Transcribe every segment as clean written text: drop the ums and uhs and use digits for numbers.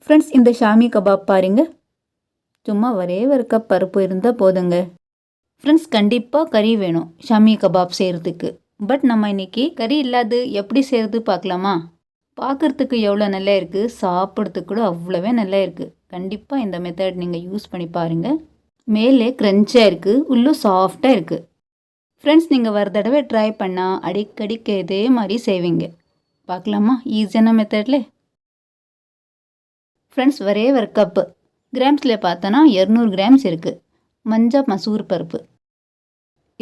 Friends, இந்த Xiaomi kebab பாருங்க. சும்மா ஒரே ஒரு கப் பருப்பு இருந்தால் போதுங்க. ஃப்ரெண்ட்ஸ், கண்டிப்பாக கறி வேணும் ஷாமி கபாப் செய்கிறதுக்கு. பட் நம்ம இன்றைக்கி கறி இல்லாது எப்படி செய்கிறது பார்க்கலாமா? பார்க்குறதுக்கு எவ்வளோ நல்லா இருக்குது, சாப்பிட்றதுக்கு கூட அவ்வளோவே நல்லா இருக்குது. கண்டிப்பாக இந்த மெத்தட் நீங்கள் யூஸ் பண்ணி பாருங்கள். மேலே க்ரன்ச்சாக இருக்குது, உள்ளும் சாஃப்டாக இருக்குது. ஃப்ரெண்ட்ஸ், நீங்கள் ஒரு தடவை ட்ரை பண்ணால் அடிக்கடிக்கு இதே மாதிரி செய்வீங்க. பார்க்கலாமா ஈஸியான மெத்தடில்? ஃப்ரெண்ட்ஸ், ஒரே ஒரு கப்பு கிராம்ஸில் பார்த்தோன்னா 200 கிராம்ஸ் இருக்குது மஞ்சள் மசூர் பருப்பு.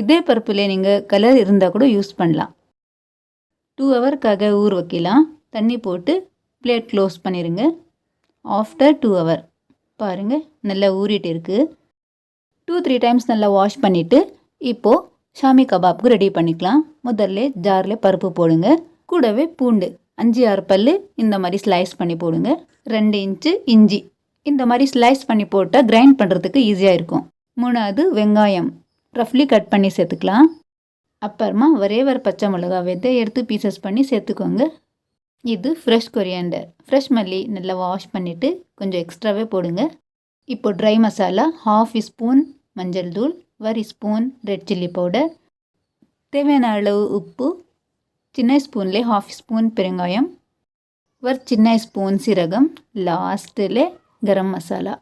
இதே பருப்பில் நீங்கள் கலர் இருந்தால் கூட யூஸ் பண்ணலாம். 2 ஹவருக்காக ஊற வைக்கலாம். தண்ணி போட்டு பிளேட் க்ளோஸ் பண்ணிடுங்க. ஆஃப்டர் 2 ஹவர் பாருங்கள், நல்லா ஊறிட்டு இருக்குது. 2-3 டைம்ஸ் நல்லா வாஷ் பண்ணிவிட்டு இப்போது ஷாமி கபாப்புக்கு ரெடி பண்ணிக்கலாம். முதல்ல ஜாரில் பருப்பு போடுங்க. கூடவே பூண்டு 5-6 பல் இந்த மாதிரி ஸ்லைஸ் பண்ணி போடுங்க. 2 இன்ச்சு இஞ்சி இந்த மாதிரி ஸ்லைஸ் பண்ணி போட்டால் கிரைண்ட் பண்ணுறதுக்கு ஈஸியாக இருக்கும். 3வது வெங்காயம் ரஃப்லி கட் பண்ணி சேர்த்துக்கலாம். அப்புறமா ஒரே ஒரு பச்சை மிளகா விதை எடுத்து பீசஸ் பண்ணி சேர்த்துக்கோங்க. இது ஃப்ரெஷ் கொரியாண்டர், ஃப்ரெஷ் மல்லி நல்லா வாஷ் பண்ணிவிட்டு கொஞ்சம் எக்ஸ்ட்ராவே போடுங்க. இப்போ ட்ரை மசாலா 1/2 ஸ்பூன் மஞ்சள் தூள், 1 ஸ்பூன் ரெட் சில்லி பவுடர், தேவையான அளவு உப்பு, சின்ன ஸ்பூன்லேயே 1/2 ஸ்பூன் பெருங்காயம், 1 சின்ன ஸ்பூன் சீரகம், லாஸ்ட்டில் கரம் மசாலா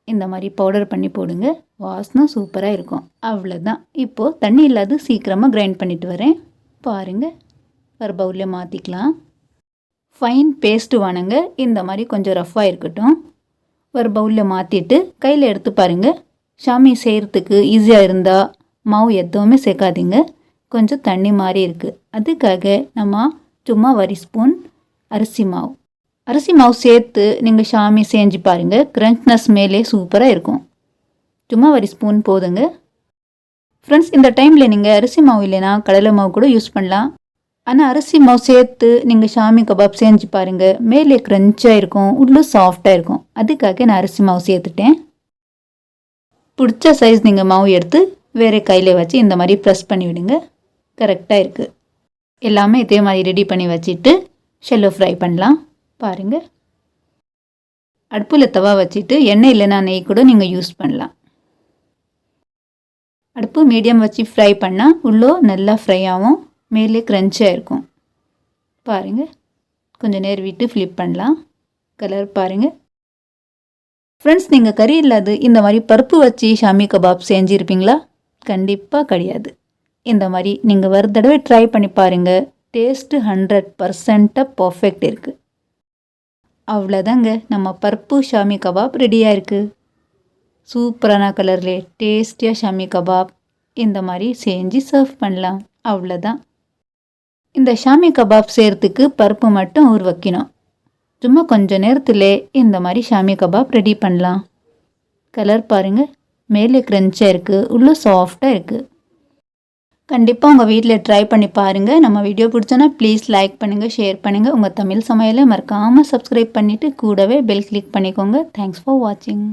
இந்த மாதிரி பவுடர் பண்ணி போடுங்க. வாசனை சூப்பராக இருக்கும். அவ்வளோதான். இப்போது தண்ணி இல்லாது சீக்கிரமாக கிரைண்ட் பண்ணிட்டு வரேன். பாருங்கள், ஒரு பவுலில் மாற்றிக்கலாம். ஃபைன் பேஸ்ட்டு வானுங்க. இந்த மாதிரி கொஞ்சம் ரஃப்பாக இருக்கட்டும். ஒரு பவுலில் மாற்றிட்டு கையில் எடுத்து பாருங்கள். ஷாமி செய்கிறதுக்கு ஈஸியாக இருந்தால் மாவு எதுவுமே சேர்க்காதீங்க. கொஞ்சம் தண்ணி மாதிரி இருக்குது. அதுக்காக நம்ம சும்மா 1 ஸ்பூன் அரிசி மாவு சேர்த்து நீங்கள் ஷாமி செஞ்சு பாருங்கள். க்ரன்ச்னஸ் மேலே சூப்பராக இருக்கும். சும்மா 1 ஸ்பூன் போதுங்க. ஃப்ரெண்ட்ஸ், இந்த டைமில் நீங்கள் அரிசி மாவு இல்லைன்னா கடலை மாவு கூட யூஸ் பண்ணலாம். ஆனால் அரிசி மாவு சேர்த்து நீங்கள் ஷாமி கபாப் செஞ்சு பாருங்கள். மேலே க்ரன்ச்சாக இருக்கும், உள்ளும் சாஃப்டாக இருக்கும். அதுக்காக நான் அரிசி மாவு சேர்த்துட்டேன். பிடிச்ச சைஸ் நீங்கள் மாவு எடுத்து வேறு கையில் வச்சு இந்த மாதிரி ப்ரெஸ் பண்ணி விடுங்க. கரெக்டாக இருக்குது. எல்லாமே இதே மாதிரி ரெடி பண்ணி வச்சுட்டு ஷெல்லோ ஃப்ரை பண்ணலாம். பாருங்கள், அடுப்பில் தவா வச்சுட்டு எண்ணெய் இல்லைன்னா நெய் கூட நீங்கள் யூஸ் பண்ணலாம். அடுப்பு மீடியம் வச்சு ஃப்ரை பண்ணால் உள்ளே நல்லா ஃப்ரை ஆகும், மேலே க்ரன்ச்சாக இருக்கும். பாருங்கள், கொஞ்சம் நேரம் விட்டு ஃப்ளிப் பண்ணலாம். கலர் பாருங்கள். ஃப்ரெண்ட்ஸ், நீங்கள் கறி இல்லாது இந்த மாதிரி பருப்பு வச்சு ஷாமி கபாப் செஞ்சுருப்பீங்களா? கண்டிப்பாக கிடையாது. இந்த மாதிரி நீங்கள் ஒரு தடவை ட்ரை பண்ணி பாருங்கள். டேஸ்ட்டு 100% பர்ஃபெக்ட் இருக்குது. அவ்வளோதாங்க, நம்ம பருப்பு ஷாமி கபாப் ரெடியாக இருக்குது. சூப்பரான கலர்லேயே டேஸ்டியாக ஷாமி கபாப் இந்த மாதிரி செஞ்சு சர்வ் பண்ணலாம். அவ்வளோதான். இந்த ஷாமி கபாப் செய்கிறதுக்கு பருப்பு மட்டும் ஊற வைக்கணும். சும்மா கொஞ்சம் நேரத்தில் இந்த மாதிரி ஷாமி கபாப் ரெடி பண்ணலாம். கலர் பாருங்கள், மேலே க்ரன்ச்சாக இருக்குது, உள்ளே சாஃப்டாக இருக்குது. கண்டிப்பாக உங்கள் வீட்டில் ட்ரை பண்ணி பாருங்கள். நம்ம வீடியோ பிடிச்சோன்னா ப்ளீஸ் லைக் பண்ணுங்கள், ஷேர் பண்ணுங்கள். உங்கள் தமிழ் சமையலை மறக்காமல் சப்ஸ்கிரைப் பண்ணிவிட்டு கூடவே பெல் கிளிக் பண்ணிக்கோங்க. தேங்க்ஸ் ஃபார் வாட்சிங்.